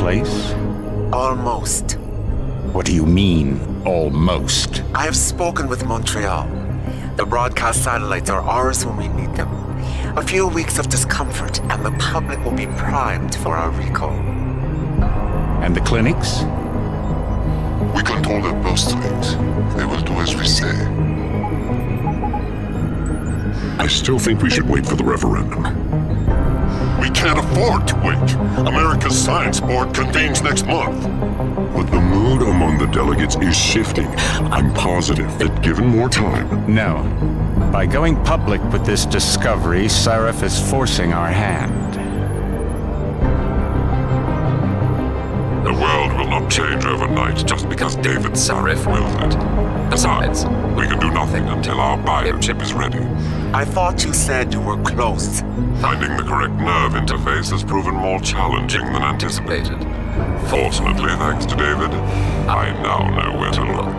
place? Almost. What do you mean, almost? I have spoken with Montreal. The broadcast satellites are ours when we need them. A few weeks of discomfort, and the public will be primed for our recall. And the clinics? We control their purse strings. They will do as we say. I still think we should wait for the referendum. We can't afford to wait. America's Science Board convenes next month. But the mood among the delegates is shifting. I'm positive that given more time... No. By going public with this discovery, Sarif is forcing our hand. The world will not change overnight just because David Sarif wills it. Besides, we can do nothing until our biochip is ready. I thought you said you were close. Finding the correct nerve interface has proven more challenging than anticipated. Fortunately, thanks to David, I now know where to look.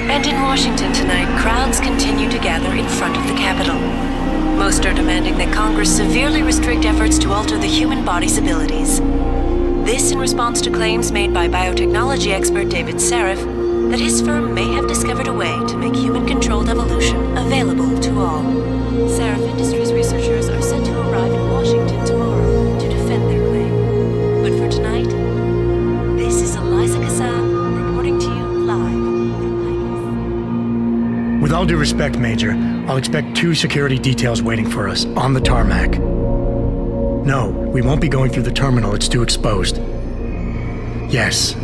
And in Washington tonight, crowds continue to gather in front of the Capitol. Most are demanding that Congress severely restrict efforts to alter the human body's abilities. This in response to claims made by biotechnology expert David Sarif that his firm may have discovered a way to make human-controlled evolution available to all. Sarif Industries researchers are set to arrive in Washington tomorrow to defend their claim. But for tonight, this is Eliza Kassan reporting to you live. With all due respect, Major, I'll expect 2 security details waiting for us on the tarmac. No, we won't be going through the terminal. It's too exposed. Yes.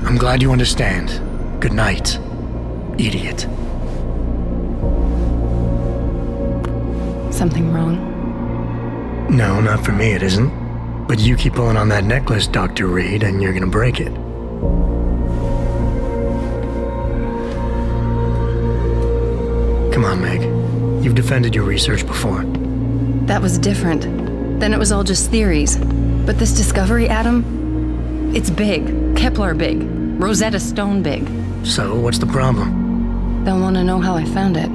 I'm glad you understand. Good night, idiot. Something wrong? No, not for me, it isn't. But you keep pulling on that necklace, Dr. Reed, and you're gonna break it. Come on, Meg. You've defended your research before. That was different. Then it was all just theories. But this discovery, Adam, it's big. Kepler big. Rosetta Stone big. So, what's the problem? They'll want to know how I found it.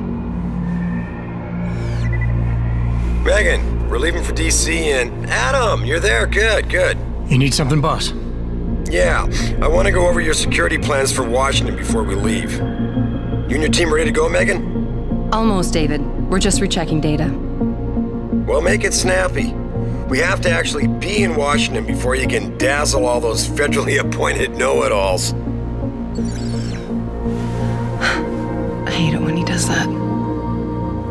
Megan, we're leaving for DC and... Adam, you're there. Good, good. You need something, boss? Yeah, I want to go over your security plans for Washington before we leave. You and your team ready to go, Megan? Almost, David. We're just rechecking data. Well, make it snappy. We have to actually be in Washington before you can dazzle all those federally appointed know-it-alls. I hate it when he does that.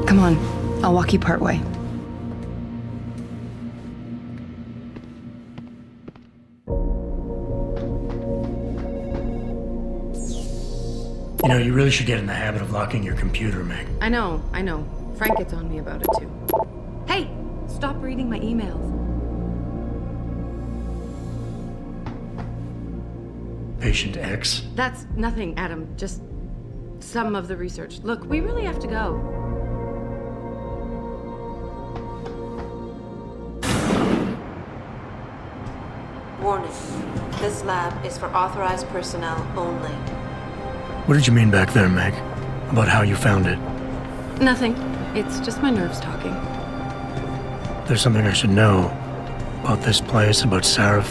Come on, I'll walk you part way. You know, you really should get in the habit of locking your computer, Meg. I know. Frank gets on me about it too. Hey, stop reading my emails. Patient X? That's nothing, Adam. Just some of the research. Look, we really have to go. Warning. This lab is for authorized personnel only. What did you mean back there, Meg? About how you found it? Nothing. It's just my nerves talking. There's something I should know about this place, about Sarif.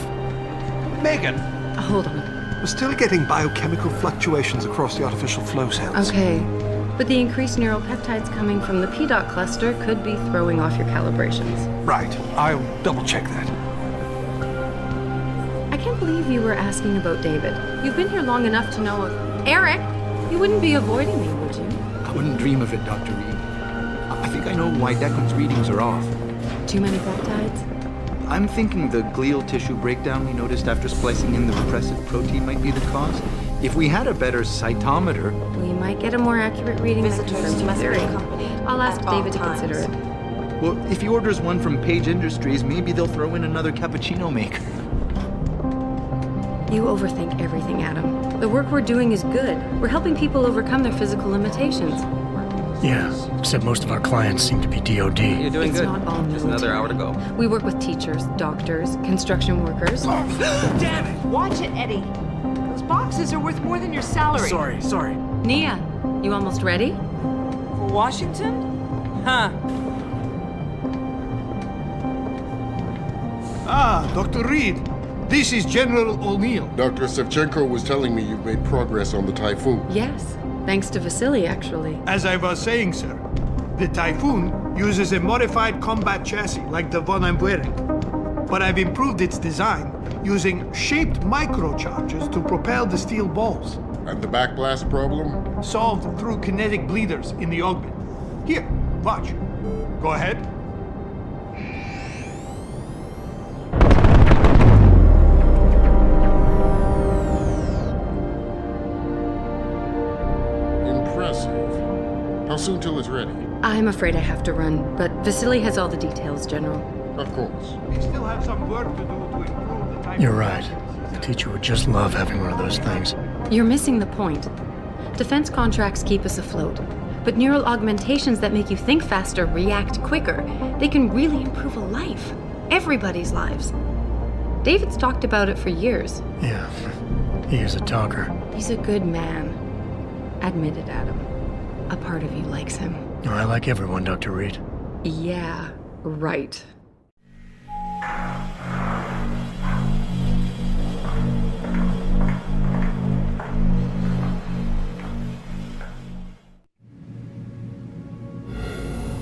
Megan! Hold on. We're still getting biochemical fluctuations across the artificial flow cells. Okay. But the increased neural peptides coming from the PDOT cluster could be throwing off your calibrations. Right. I'll double-check that. I can't believe you were asking about David. You've been here long enough to know of... Eric! You wouldn't be avoiding me, would you? I wouldn't dream of it, Dr. Reed. I think I know why Declan's readings are off. Too many peptides? I'm thinking the glial tissue breakdown we noticed after splicing in the repressive protein might be the cause. If we had a better cytometer... We might get a more accurate reading that Visitors confirms your must be theory. accompanied I'll ask at all David to times. consider it. Well, if he orders one from Page Industries, maybe they'll throw in another cappuccino maker. You overthink everything, Adam. The work we're doing is good. We're helping people overcome their physical limitations. Yeah, except most of our clients seem to be DOD. You're doing It's good. not all Just another hour to go. We work with teachers, doctors, construction workers. Damn it! Watch it, Eddie. Those boxes are worth more than your salary. Sorry. Nia, you almost ready? For Washington? Huh. Ah, Dr. Reed. This is General O'Neill. Dr. Sevchenko was telling me you've made progress on the Typhoon. Yes, thanks to Vasily, actually. As I was saying, sir, the Typhoon uses a modified combat chassis like the one I'm wearing. But I've improved its design using shaped microcharges to propel the steel balls. And the backblast problem? Solved through kinetic bleeders in the augment. Here, watch. Go ahead. Impressive. How soon till it's ready? I'm afraid I have to run, but Vasily has all the details, General. Of course. We still have some work to do to improve the Typhoon. You're right. The teacher would just love having one of those things. You're missing the point. Defense contracts keep us afloat, but neural augmentations that make you think faster, react quicker, they can really improve a life. Everybody's lives. David's talked about it for years. Yeah, he is a talker. He's a good man. Admit it, Adam. A part of you likes him. I like everyone, Dr. Reed. Yeah, right.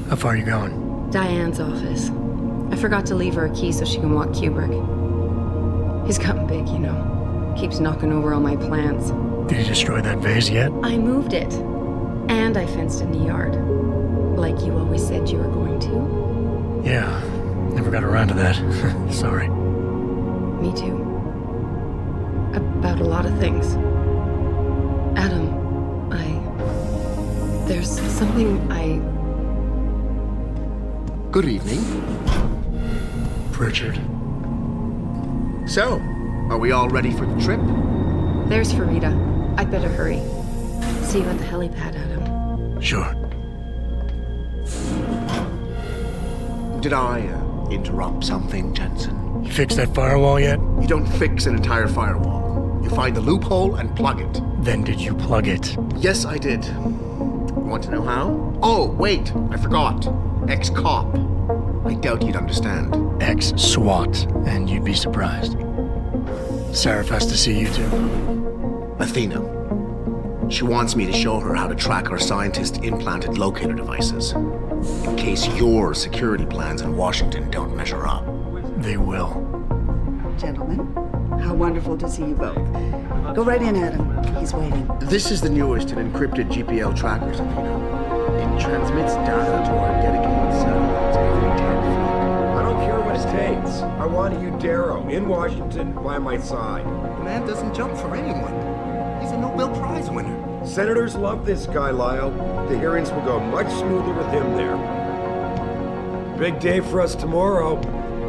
How far are you going? Diane's office. I forgot to leave her a key so she can walk Kubrick. He's gotten big, you know. Keeps knocking over all my plants. Did you destroy that vase yet? I moved it. And I fenced in the yard. Like you always said you were going to. Yeah, never got around to that. Sorry. Me too. About a lot of things. Adam, there's something Good evening. Pritchard. So, are we all ready for the trip? There's Farida. I'd better hurry. See you at the helipad, Adam. Sure. Did I interrupt something, Jensen? You fixed that firewall yet? You don't fix an entire firewall. You find the loophole and plug it. Then did you plug it? Yes, I did. Want to know how? Oh, wait, I forgot. Ex-cop. I doubt you'd understand. Ex-SWAT, and you'd be surprised. Sarif has to see you too. Athena. She wants me to show her how to track our scientist-implanted locator devices. In case your security plans in Washington don't measure up. They will. Gentlemen, how wonderful to see you both. Go right in, Adam. He's waiting. This is the newest in encrypted GPL trackers, Athena. It transmits data to our dedicated satellites every 10 feet. I don't care what it takes. I want you, Darrow, in Washington, by my side. The man doesn't jump for anyone. He's a Nobel Prize winner. Senators love this guy, Lyle. The hearings will go much smoother with him there. Big day for us tomorrow.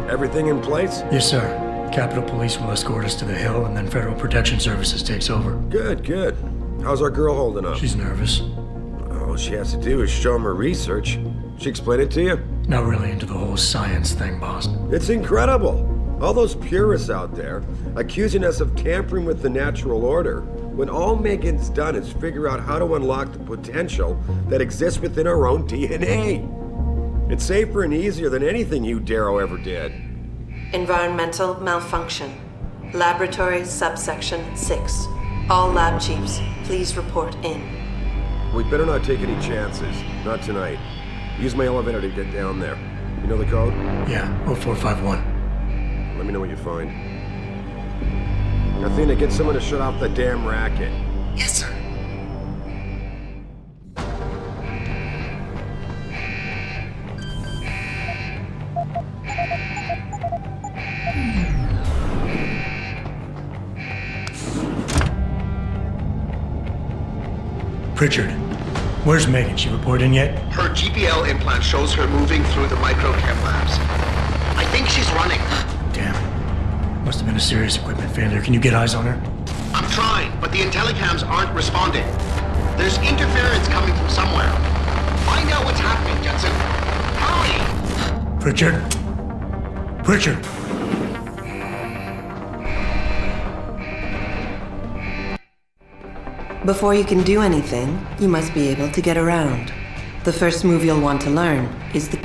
Everything in place? Yes, sir. Capitol Police will escort us to the Hill, and then Federal Protection Services takes over. Good, good. How's our girl holding up? She's nervous. All she has to do is show him her research. She explain it to you? Not really into the whole science thing, boss. It's incredible. All those purists out there accusing us of tampering with the natural order, when all Megan's done is figure out how to unlock the potential that exists within our own DNA. It's safer and easier than anything you, Darrow, ever did. Environmental malfunction. Laboratory subsection 6. All lab chiefs, please report in. We better not take any chances. Not tonight. Use my elevator to get down there. You know the code? Yeah, 0451. Let me know what you find. Athena, get someone to shut off the damn racket. Yes, sir. Pritchard, where's Megan? She report in yet? Her GPL implant shows her moving through the microchem labs. I think she's running. Damn it. Must have been a serious equipment failure. Can you get eyes on her? I'm trying, but the intellicams aren't responding. There's interference coming from somewhere. Find out what's happening, Jensen. Hurry! Pritchard? Pritchard! Before you can do anything, you must be able to get around. The first move you'll want to learn is the...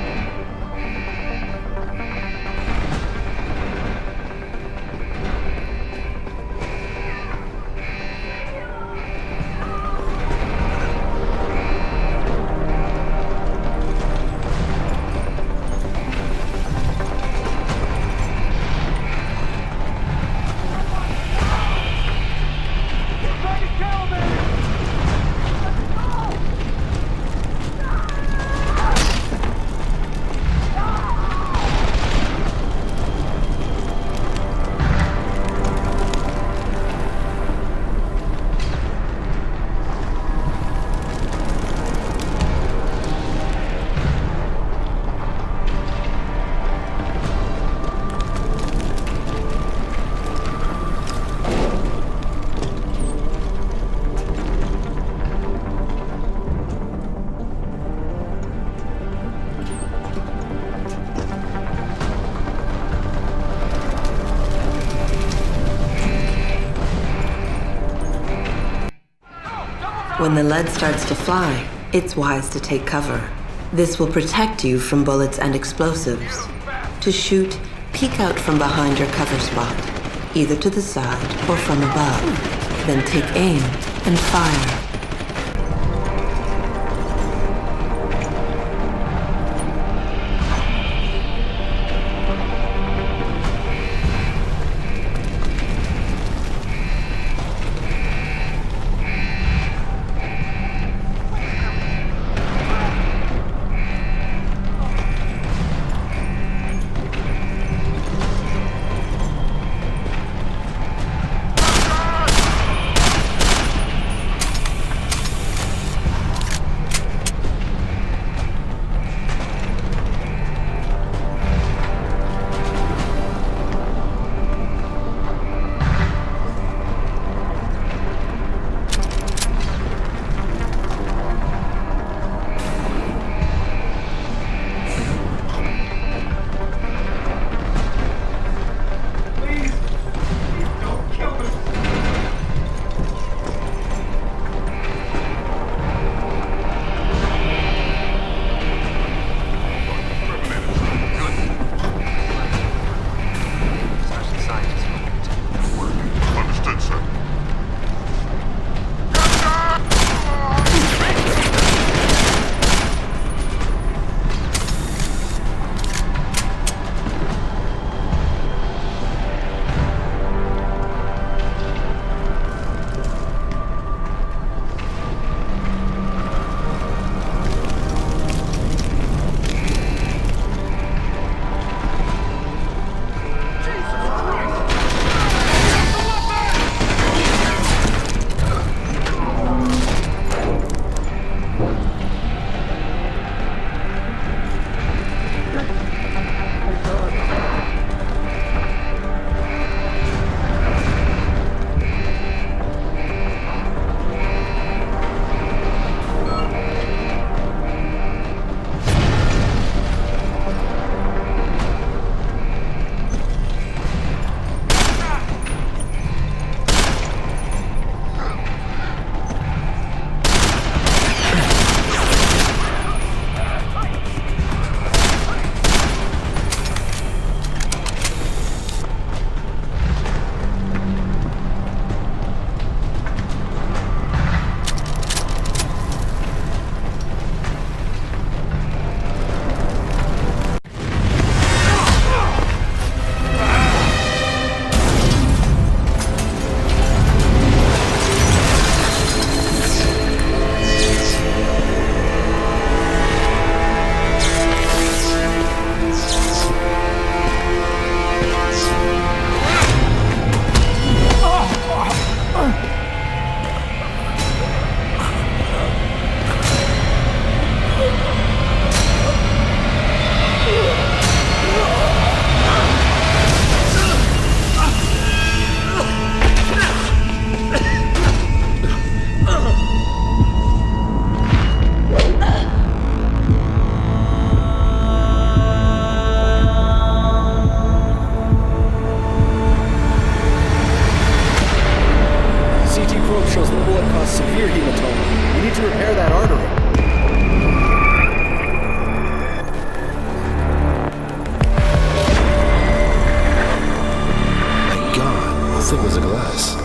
When the lead starts to fly, it's wise to take cover. This will protect you from bullets and explosives. To shoot, peek out from behind your cover spot, either to the side or from above. Then take aim and fire. severe hematoma. We need to repair that artery. My God, how thick was the glass?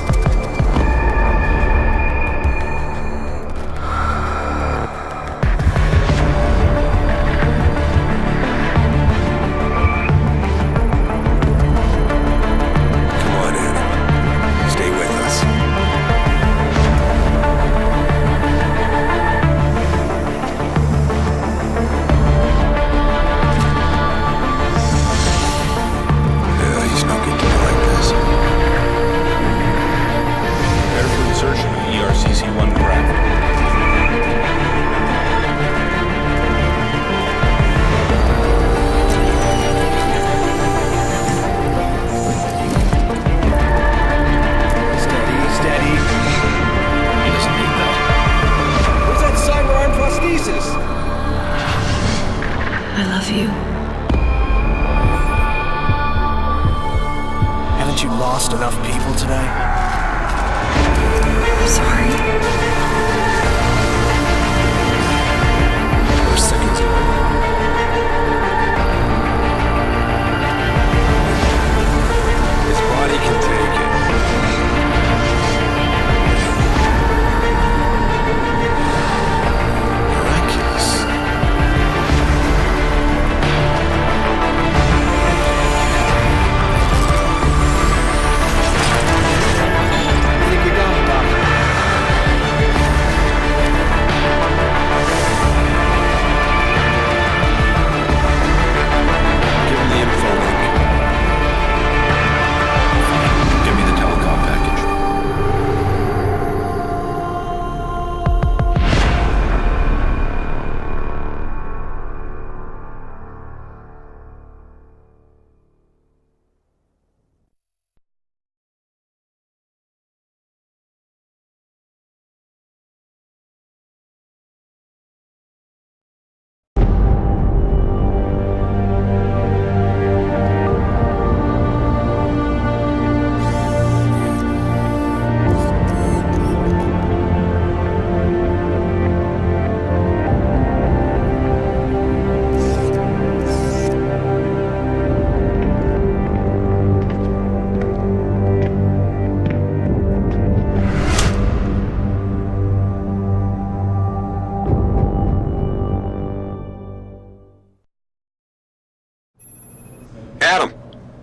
Adam,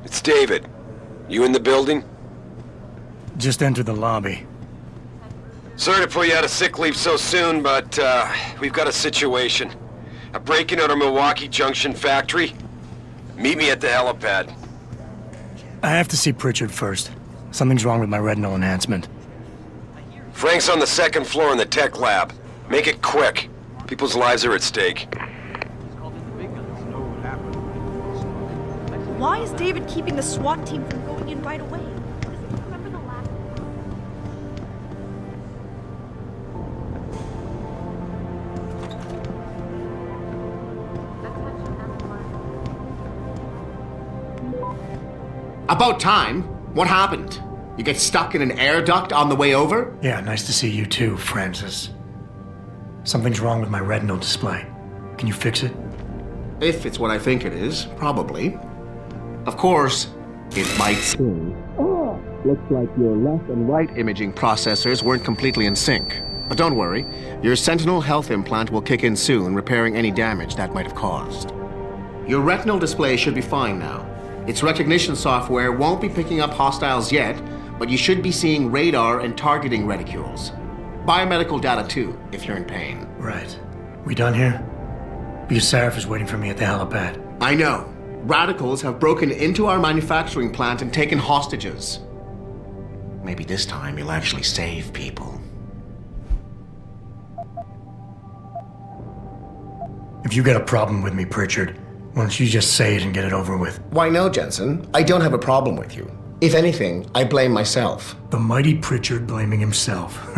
it's David. You in the building? Just entered the lobby. Sorry to pull you out of sick leave so soon, but we've got a situation. A break-in at our Milwaukee Junction factory. Meet me at the helipad. I have to see Pritchard first. Something's wrong with my retinal enhancement. Frank's on the second floor in the tech lab. Make it quick. People's lives are at stake. Why is David keeping the SWAT team from going in right away? Remember the last... About time. What happened? You get stuck in an air duct on the way over? Yeah, nice to see you too, Francis. Something's wrong with my retinal display. Can you fix it? If it's what I think it is, probably. Of course, it might seem. Looks like your left and right imaging processors weren't completely in sync. But don't worry, your Sentinel health implant will kick in soon, repairing any damage that might have caused. Your retinal display should be fine now. Its recognition software won't be picking up hostiles yet, but you should be seeing radar and targeting reticules. Biomedical data too, if you're in pain. Right. We done here? Because Sarif is waiting for me at the helipad. I know. Radicals have broken into our manufacturing plant and taken hostages. Maybe this time you'll actually save people. If you got a problem with me, Pritchard, why don't you just say it and get it over with? Why no, Jensen? I don't have a problem with you. If anything, I blame myself. The mighty Pritchard blaming himself.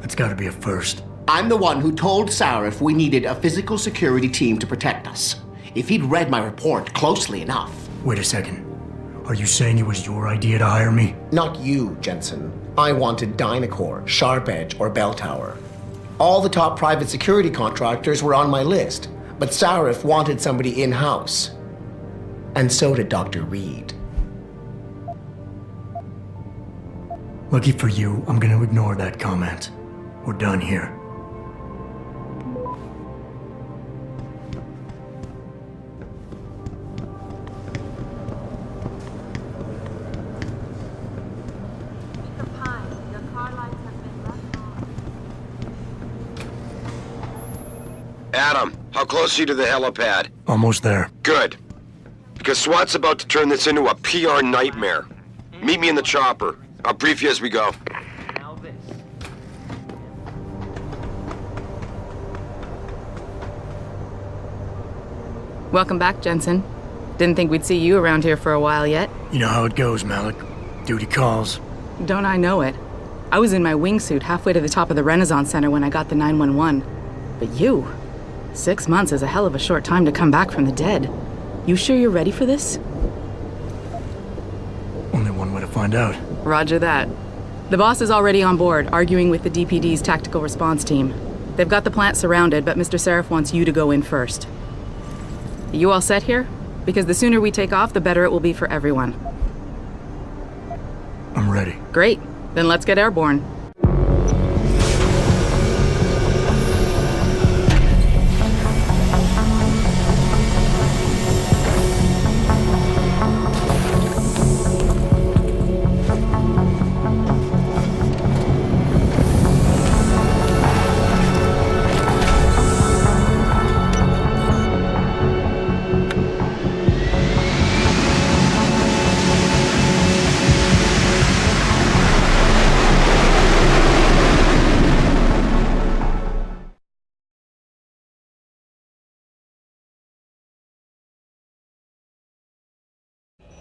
That's gotta be a first. I'm the one who told Sarif we needed a physical security team to protect us. If he'd read my report closely enough... Wait a second. Are you saying it was your idea to hire me? Not you, Jensen. I wanted Dynacore, Sharp Edge, or Bell Tower. All the top private security contractors were on my list, but Sarif wanted somebody in-house. And so did Dr. Reed. Lucky for you, I'm gonna ignore that comment. We're done here. Adam, how close are you to the helipad? Almost there. Good. Because SWAT's about to turn this into a PR nightmare. Meet me in the chopper. I'll brief you as we go. Welcome back, Jensen. Didn't think we'd see you around here for a while yet. You know how it goes, Malik. Duty calls. Don't I know it? I was in my wingsuit halfway to the top of the Renaissance Center when I got the 911. But you... 6 months is a hell of a short time to come back from the dead. You sure you're ready for this? Only one way to find out. Roger that. The boss is already on board, arguing with the DPD's tactical response team. They've got the plant surrounded, but Mr. Sarif wants you to go in first. Are you all set here? Because the sooner we take off, the better it will be for everyone. I'm ready. Great. Then let's get airborne.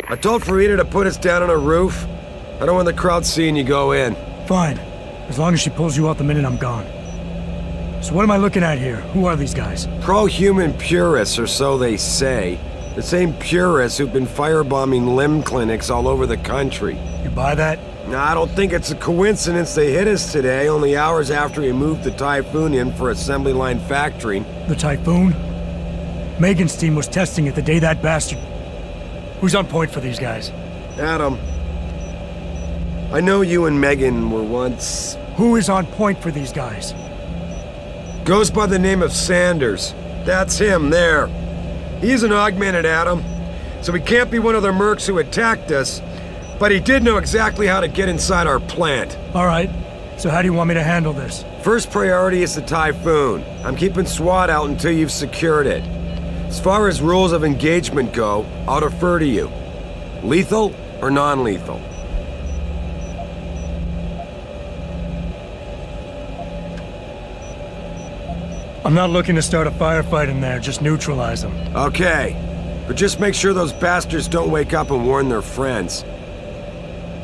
I told Farida to put us down on a roof. I don't want the crowd seeing you go in. Fine. As long as she pulls you out the minute I'm gone. So what am I looking at here? Who are these guys? Pro-human purists, or so they say. The same purists who've been firebombing limb clinics all over the country. You buy that? Nah, I don't think it's a coincidence they hit us today, only hours after we moved the Typhoon in for assembly line factory. The Typhoon? Megan's team was testing it the day that bastard... Who's on point for these guys? Adam. I know you and Megan were once... Who is on point for these guys? Goes by the name of Sanders. That's him, there. He's an augmented Adam, so he can't be one of the mercs who attacked us, but he did know exactly how to get inside our plant. All right. So how do you want me to handle this? First priority is the Typhoon. I'm keeping SWAT out until you've secured it. As far as rules of engagement go, I'll defer to you. Lethal or non-lethal? I'm not looking to start a firefight in there, just neutralize them. Okay, but just make sure those bastards don't wake up and warn their friends.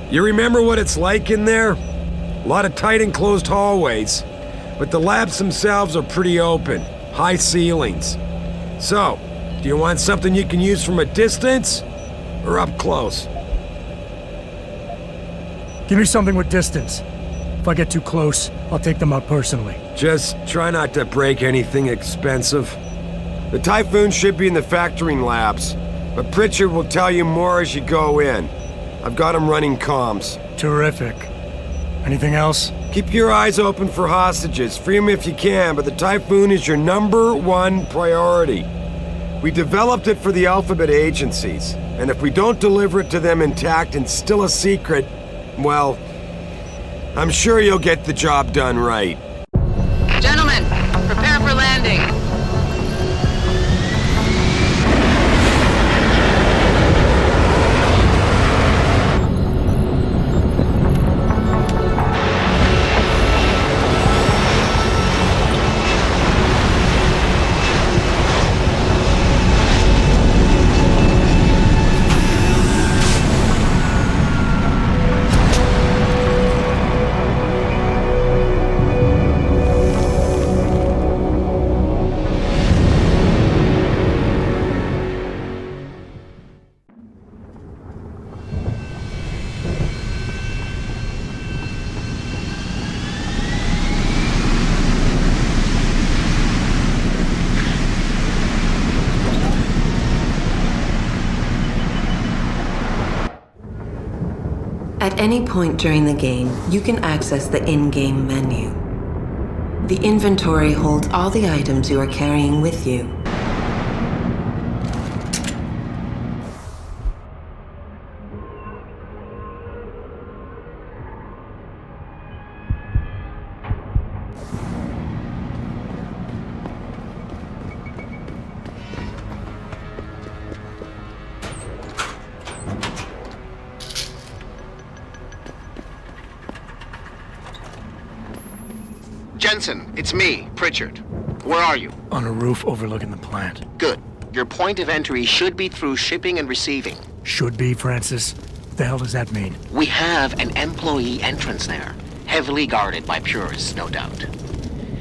You remember what it's like in there? A lot of tight enclosed hallways, but the labs themselves are pretty open, high ceilings. So, do you want something you can use from a distance, or up close? Give me something with distance. If I get too close, I'll take them out personally. Just try not to break anything expensive. The Typhoon should be in the factoring labs, but Pritchard will tell you more as you go in. I've got him running comms. Terrific. Anything else? Keep your eyes open for hostages. Free them if you can, but the Typhoon is your #1 priority. We developed it for the Alphabet agencies, and if we don't deliver it to them intact and still a secret, well, I'm sure you'll get the job done right. Gentlemen, prepare for landing. At any point during the game, you can access the in-game menu. The inventory holds all the items you are carrying with you. Jensen, it's me, Pritchard. Where are you? On a roof overlooking the plant. Good. Your point of entry should be through shipping and receiving. Should be, Francis? What the hell does that mean? We have an employee entrance there, heavily guarded by purists, no doubt.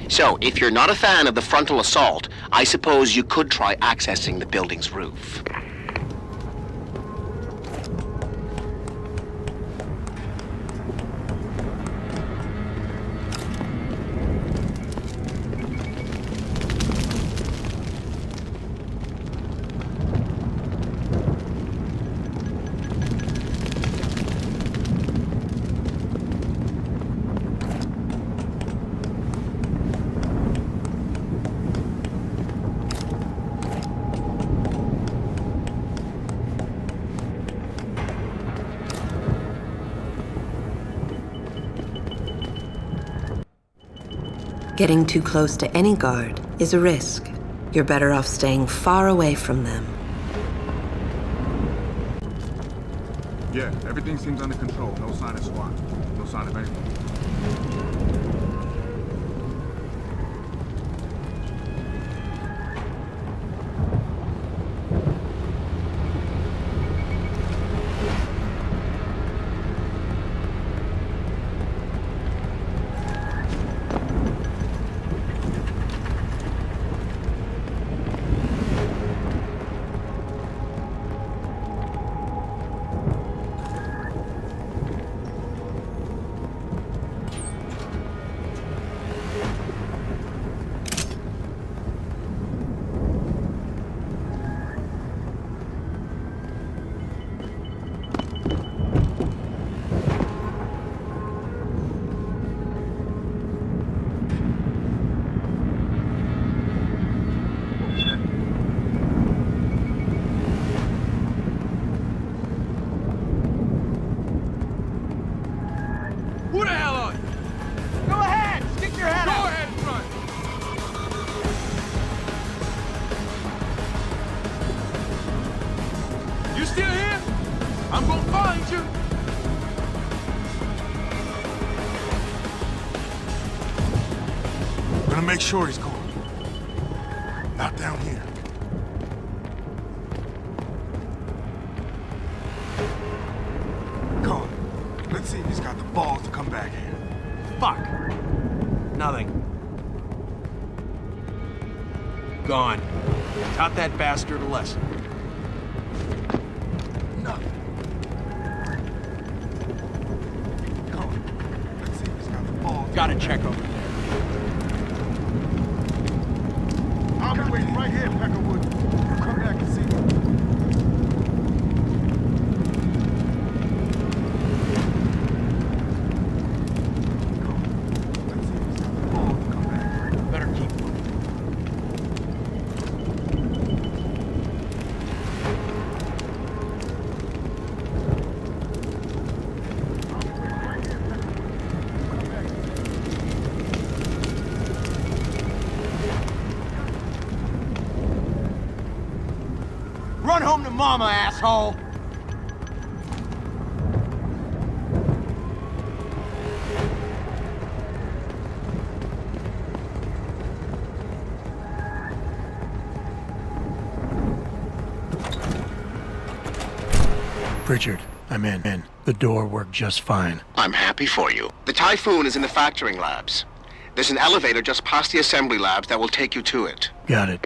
So, if you're not a fan of the frontal assault, I suppose you could try accessing the building's roof. Getting too close to any guard is a risk. You're better off staying far away from them. Yeah, everything seems under control. No sign of SWAT. No sign of anything. Who the hell are you? Go ahead! Stick your head out! Go ahead, front! You still here? I'm gonna find you! I'm gonna make sure he's gone. Not down here. Come on. Let's see if he's got the balls to come back here. Fuck! Nothing. Gone. Taught that bastard a lesson. Nothing. Come on. Let's see if he's got the balls. Gotta check over there. I'll be waiting right here, Peckerwood. You come back and see me. Better keep moving. Run home to mama, asshole! Pritchard, I'm in. The door worked just fine. I'm happy for you. The Typhoon is in the factoring labs. There's an elevator just past the assembly labs that will take you to it. Got it.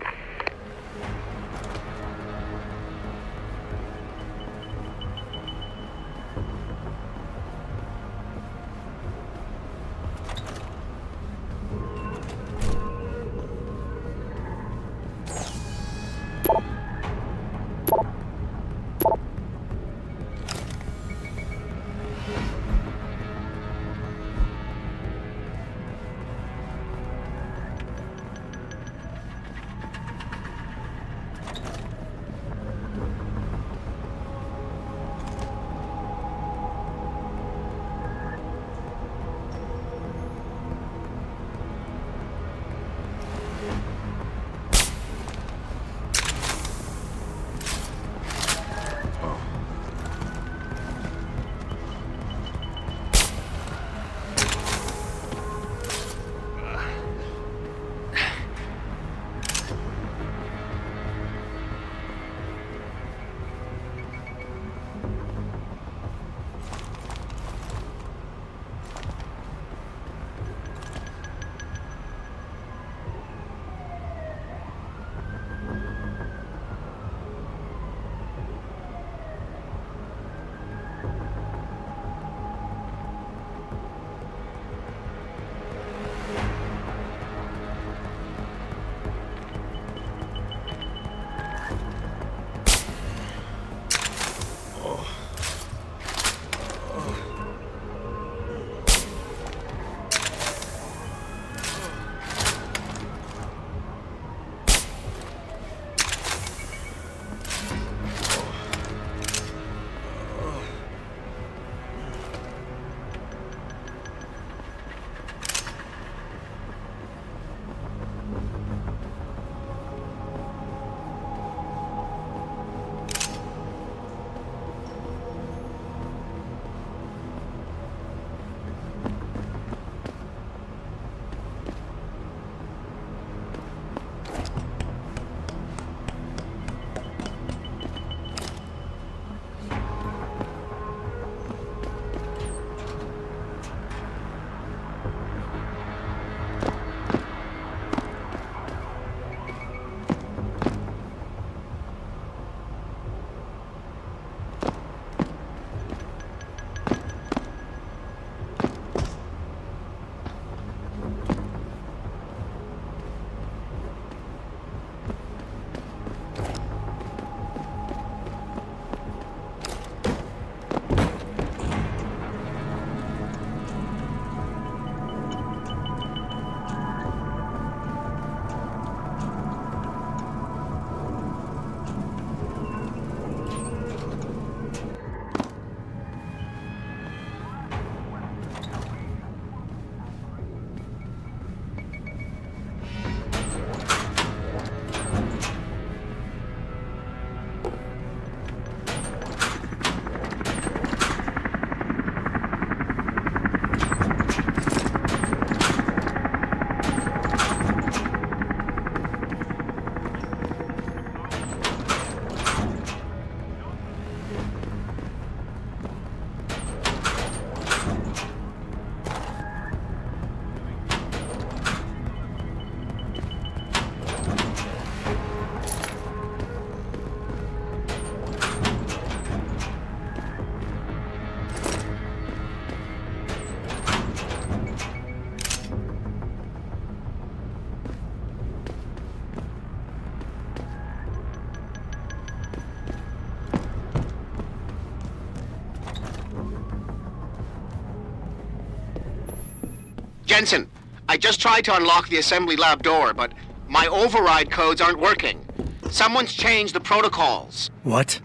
Jensen, I just tried to unlock the assembly lab door, but my override codes aren't working. Someone's changed the protocols. What?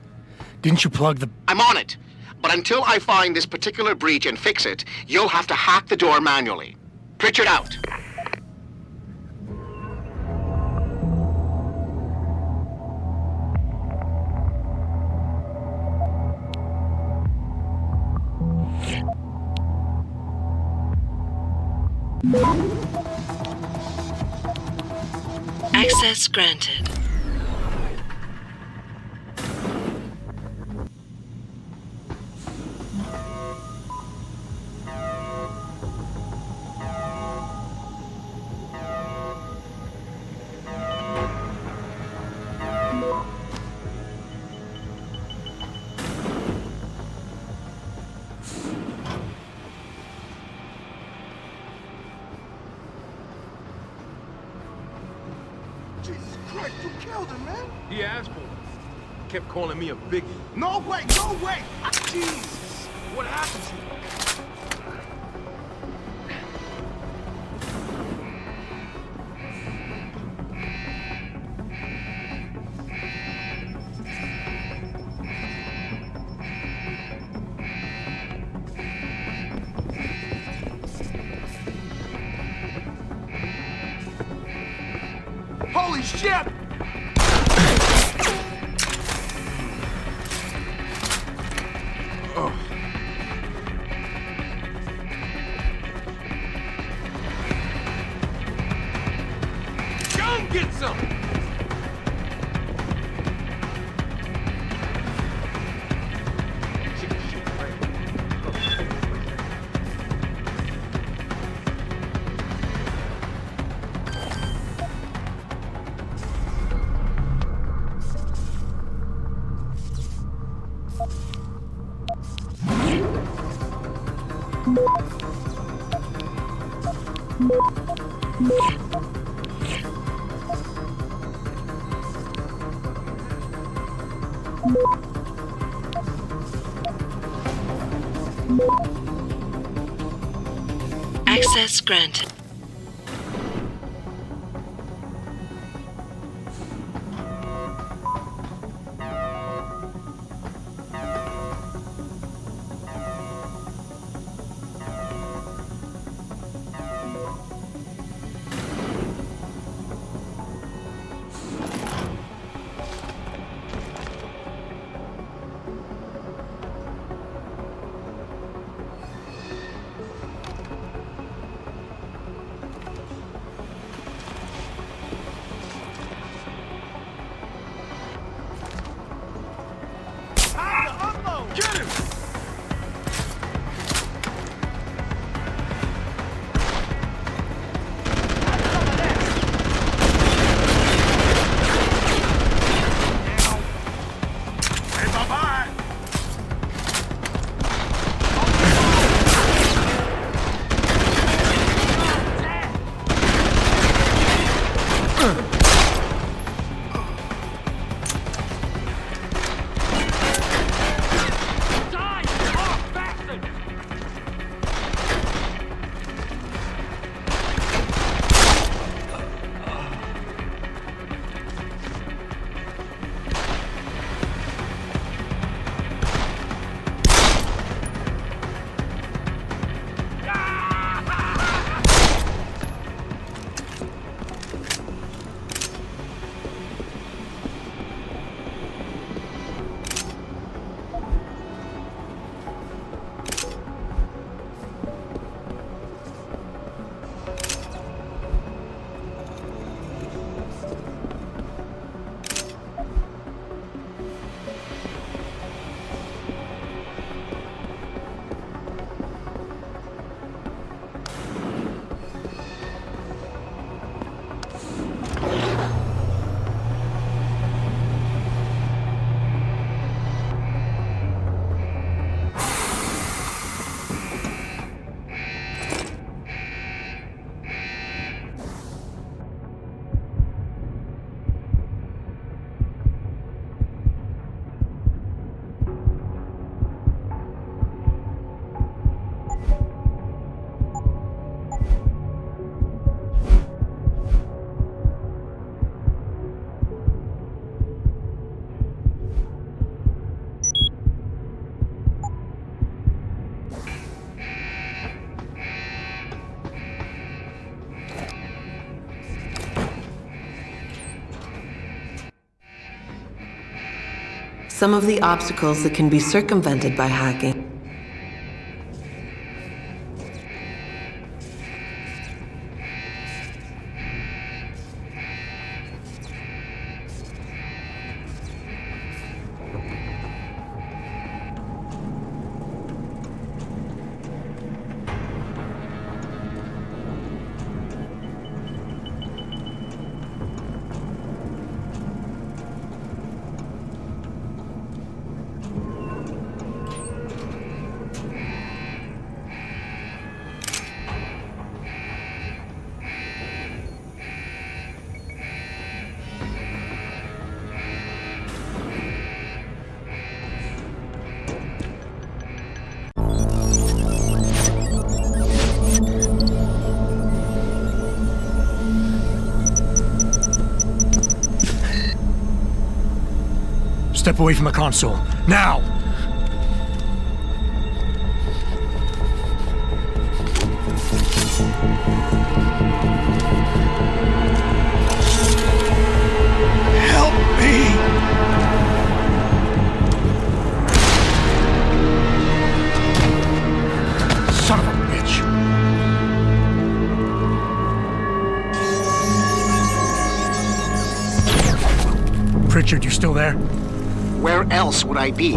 Didn't you plug the... I'm on it. But until I find this particular breach and fix it, you'll have to hack the door manually. Pritchard out. Access granted. Jesus Christ, you killed him, man. He asked for it. Kept calling me a biggie. No way, no way. Jesus, what happened to you? Holy shit! Oh. Go and get some! Access granted. some of the obstacles that can be circumvented by hacking. Step away from the console. Now! Help me! Son of a bitch! Pritchard, you still there? Where else would I be?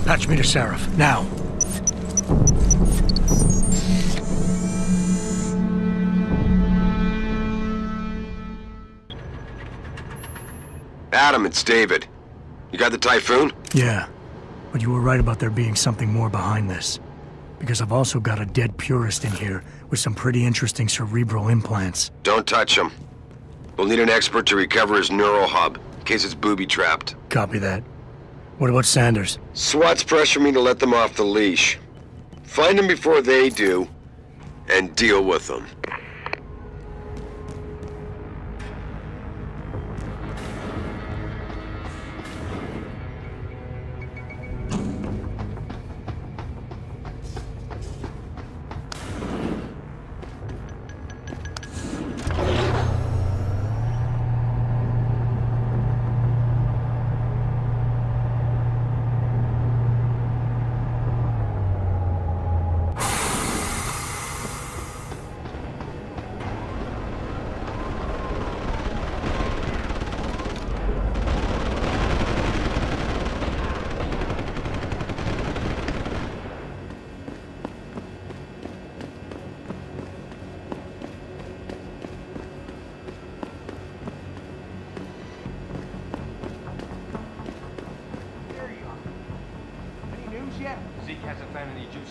Patch me to Seraph, now. Adam, it's David. You got the Typhoon? Yeah, but you were right about there being something more behind this. Because I've also got a dead purist in here with some pretty interesting cerebral implants. Don't touch him. We'll need an expert to recover his neural hub, in case it's booby-trapped. Copy that. What about Sanders? SWAT's pressuring me to let them off the leash. Find them before they do, and deal with them. Zeke hasn't found any juice.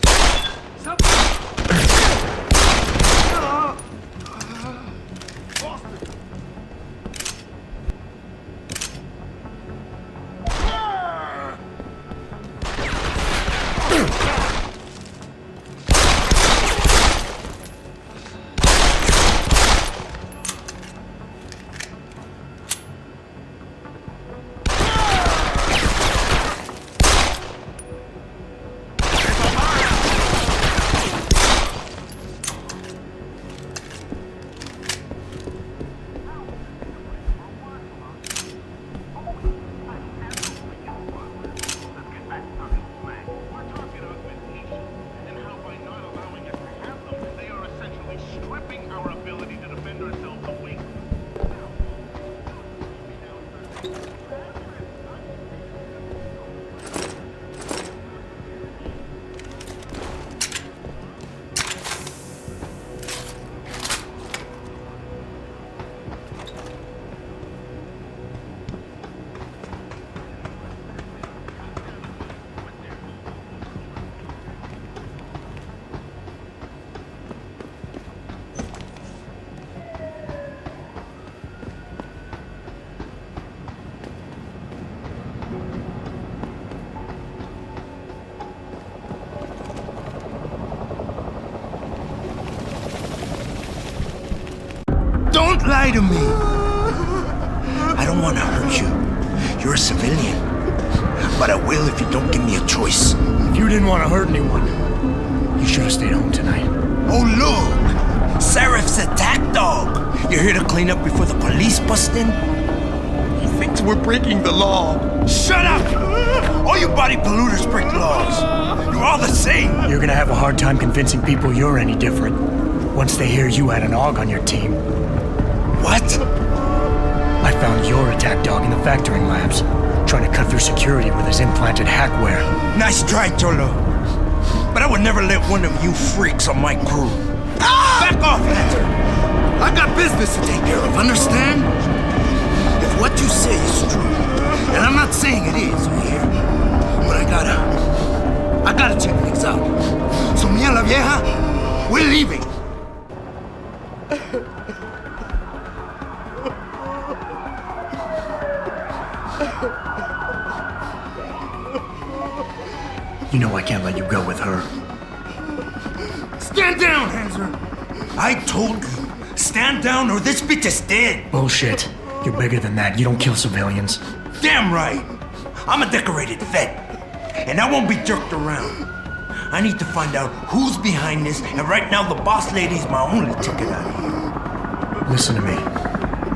Don't lie to me! I don't want to hurt you. You're a civilian. But I will if you don't give me a choice. If you didn't want to hurt anyone, you should have stayed home tonight. Oh, look! Seraph's attack dog! You're here to clean up before the police bust in? He thinks thinks we're breaking the law. Shut up! All you body polluters break laws. You're all the same. You're gonna have a hard time convincing people you're any different once they hear you had an AUG on your team. What? I found your attack dog in the factoring labs, trying to cut through security with his implanted hackware. Nice try, Cholo. But I would never let one of you freaks on my crew. Back off, Hunter! I got business to take care of, understand? If what you say is true, and I'm not saying it is, you hear? But I gotta check things out. So me and la vieja, we're leaving. You know I can't let you go with her. Stand down, Hanser! I told you, stand down or this bitch is dead. Bullshit. You're bigger than that. You don't kill civilians. Damn right. I'm a decorated vet, and I won't be jerked around. I need to find out who's behind this, and right now the boss lady's my only ticket out of here. Listen to me.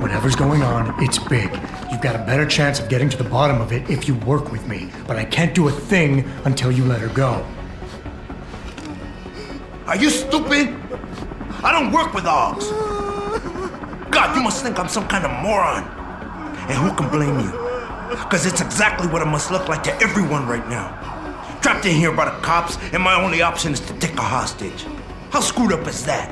Whatever's going on, it's big. You've got a better chance of getting to the bottom of it if you work with me. But I can't do a thing until you let her go. Are you stupid? I don't work with AUGs. God, you must think I'm some kind of moron. And who can blame you? Because it's exactly what it must look like to everyone right now. Trapped in here by the cops, and my only option is to take a hostage. How screwed up is that?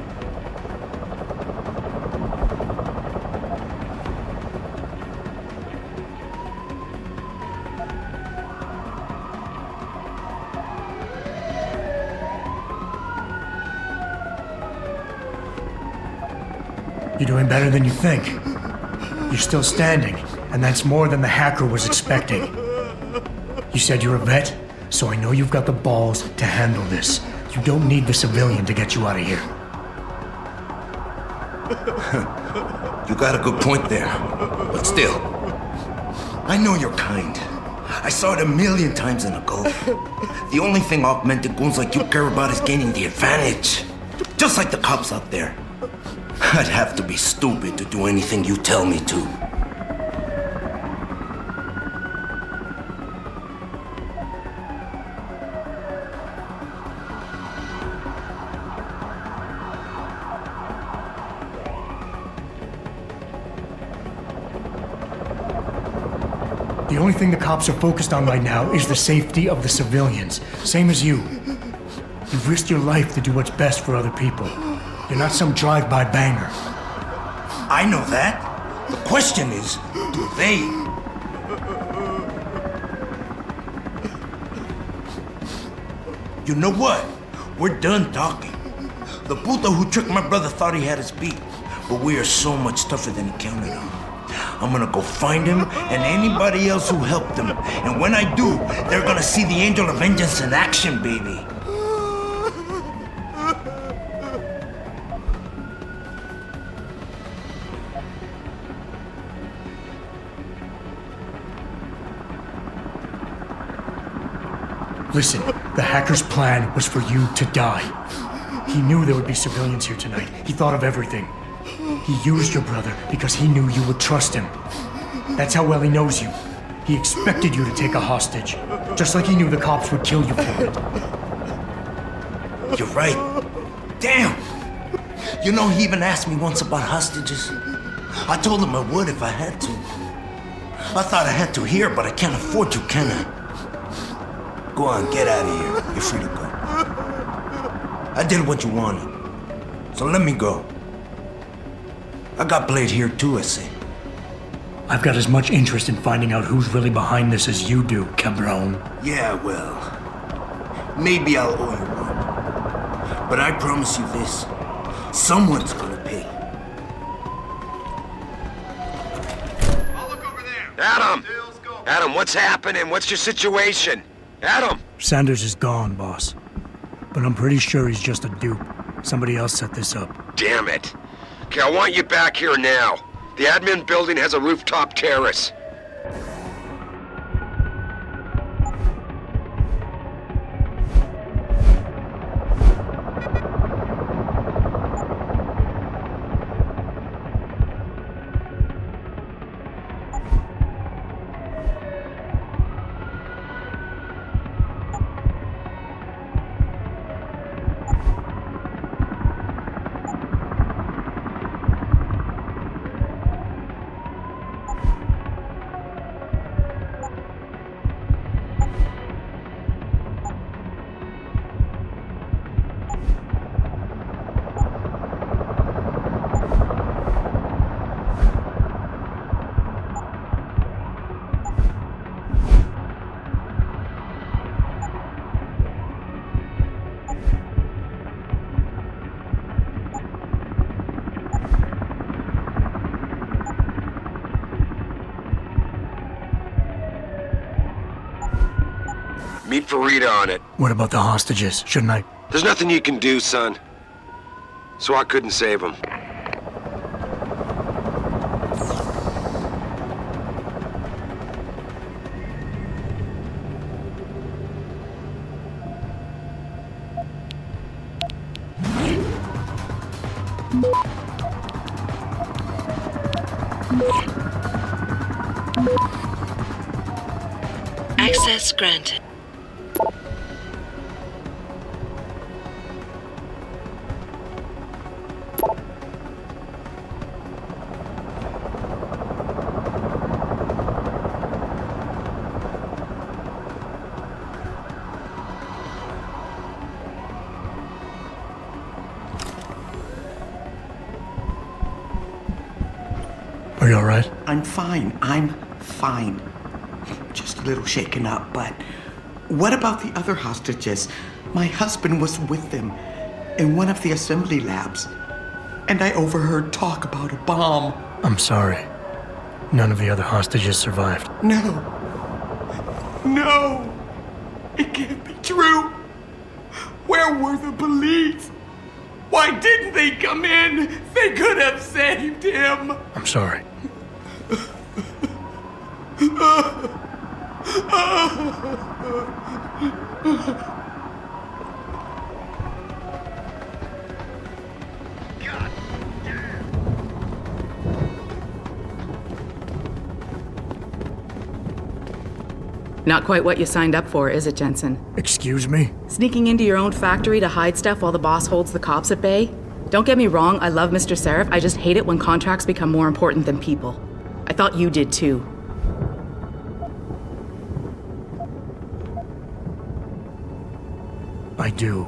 You're doing better than you think. You're still standing, and that's more than the hacker was expecting. You said you're a vet, so I know you've got the balls to handle this. You don't need the civilian to get you out of here. You got a good point there. But still, I know you're kind. I saw it a million times in the Gulf. The only thing augmented goons like you care about is gaining the advantage. Just like the cops out there. I'd have to be stupid to do anything you tell me to. The only thing the cops are focused on right now is the safety of the civilians. Same as you. You've risked your life to do what's best for other people. You're not some drive-by banger. I know that. The question is, do they? You know what? We're done talking. The puto who tricked my brother thought he had us beat, but we are so much tougher than he counted on. I'm gonna go find him and anybody else who helped him. And when I do, they're gonna see the Angel of Vengeance in action, baby. Listen, the hacker's plan was for you to die. He knew there would be civilians here tonight. He thought of everything. He used your brother because he knew you would trust him. That's how well he knows you. He expected you to take a hostage, just like he knew the cops would kill you for it. You're right. Damn! You know, he even asked me once about hostages. I told him I would if I had to. I thought I had to here, but I can't afford to, can I? Go on, get out of here. You're free to go. I did what you wanted, so let me go. I got played here too, I say. I've got as much interest in finding out who's really behind this as you do, cabron. Yeah, well, maybe I'll owe you one. But I promise you this, someone's gonna pay. Adam! Adam, what's happening? What's your situation? Adam! Sanders is gone, boss. But I'm pretty sure he's just a dupe. Somebody else set this up. Damn it. Okay, I want you back here now. The admin building has a rooftop terrace. Meet Farida on it. What about the hostages? Shouldn't I? There's nothing you can do, son. SWAT couldn't save them. Access granted. Are you all right? I'm fine. I'm fine. Just a little shaken up, but what about the other hostages? My husband was with them in one of the assembly labs, and I overheard talk about a bomb. I'm sorry. None of the other hostages survived. No. No! It can't be true! Where were the police? Why didn't they come in? They could have saved him! I'm sorry. Not quite what you signed up for, is it, Jensen? Excuse me? Sneaking into your own factory to hide stuff while the boss holds the cops at bay? Don't get me wrong, I love Mr. Seraph. I just hate it when contracts become more important than people. I thought you did too. I do.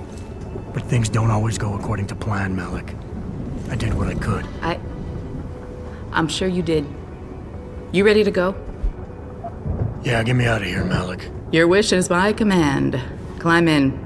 But things don't always go according to plan, Malik. I did what I could. I'm sure you did. You ready to go? Yeah, get me out of here, Malik. Your wish is my command. Climb in.